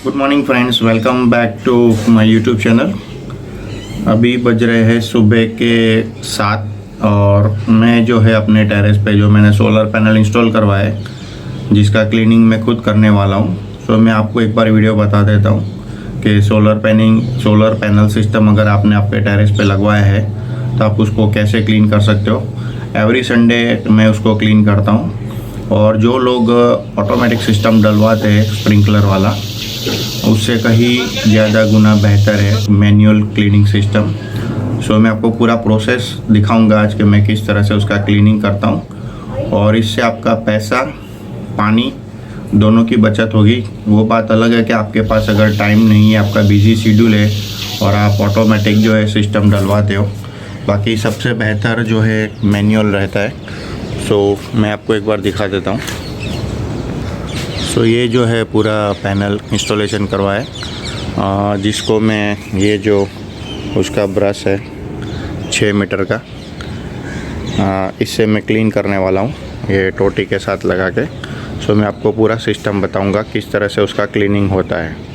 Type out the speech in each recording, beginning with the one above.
Good morning friends, welcome back to my YouTube channel. अभी बज रहे हैं सुबह के 7 और मैं जो है अपने टेरेस पे जो मैंने सोलर पैनल इंस्टॉल करवाया है जिसका क्लीनिंग मैं खुद करने वाला हूँ। तो मैं आपको एक बार वीडियो बता देता हूँ कि सोलर पैनल सिस्टम अगर आपने आपके टेरेस पे लगवाया है तो आप उसको कैसे क्लीन कर सकते हो। एवरी संडे मैं उसको क्लीन करता हूँ और जो लोग ऑटोमेटिक सिस्टम डलवाते हैं स्प्रिंकलर वाला उससे कहीं ज़्यादा गुना बेहतर है मैनुअल क्लीनिंग सिस्टम। सो मैं आपको पूरा प्रोसेस दिखाऊंगा आज कि मैं किस तरह से उसका क्लीनिंग करता हूं और इससे आपका पैसा पानी दोनों की बचत होगी। वो बात अलग है कि आपके पास अगर टाइम नहीं है, आपका बिजी शेड्यूल है और आप ऑटोमेटिक जो है सिस्टम डलवाते हो, बाकी सबसे बेहतर जो है मैनुअल रहता है। सो मैं आपको एक बार दिखा देता हूँ। सो ये जो है पूरा पैनल इंस्टॉलेशन करवाया जिसको मैं ये जो उसका ब्रश है 6 मीटर का इससे मैं क्लीन करने वाला हूँ ये टोटी के साथ लगा के। सो मैं आपको पूरा सिस्टम बताऊँगा किस तरह से उसका क्लीनिंग होता है।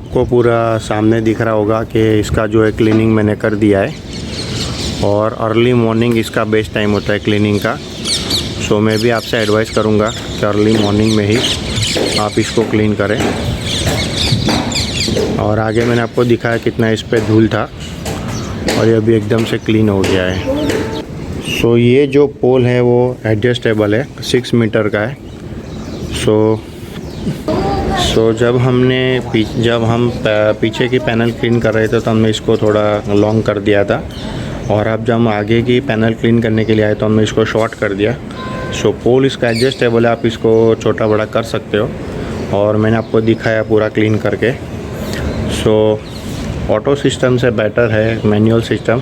आपको पूरा सामने दिख रहा होगा कि इसका जो है क्लीनिंग मैंने कर दिया है, और अर्ली मॉर्निंग इसका बेस्ट टाइम होता है क्लीनिंग का। सो मैं भी आपसे एडवाइस करूँगा कि अर्ली मॉर्निंग में ही आप इसको क्लीन करें। और आगे मैंने आपको दिखाया कितना इस पर धूल था, और ये अभी एकदम से क्लीन हो गया है। सो ये जो पोल है वो एडजस्टेबल है, 6 मीटर का है। सो जब हम पीछे की पैनल क्लीन कर रहे थे तो हमने इसको थोड़ा लॉन्ग कर दिया था, और अब जब हम आगे की पैनल क्लीन करने के लिए आए तो हमने इसको शॉर्ट कर दिया। सो पोल इसका एडजस्टेबल है, आप इसको छोटा बड़ा कर सकते हो, और मैंने आपको दिखाया पूरा क्लीन करके। सो ऑटो सिस्टम से बेटर है मैनुअल सिस्टम,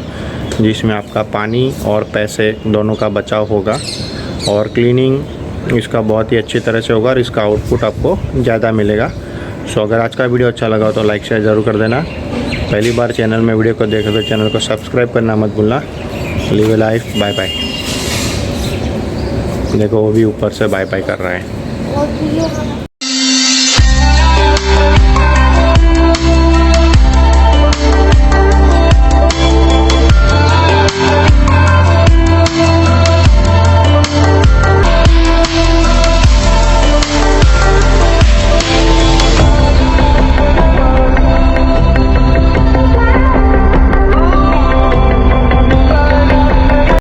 जिसमें आपका पानी और पैसे दोनों का बचाव होगा, और क्लीनिंग इसका बहुत ही अच्छी तरह से होगा, और इसका आउटपुट आपको ज़्यादा मिलेगा। सो अगर आज का वीडियो अच्छा लगा तो लाइक शेयर ज़रूर कर देना। पहली बार चैनल में वीडियो को देखो तो चैनल को सब्सक्राइब करना मत भूलना। Live a life, bye bye. देखो वो भी ऊपर से बाय बाय कर रहा है।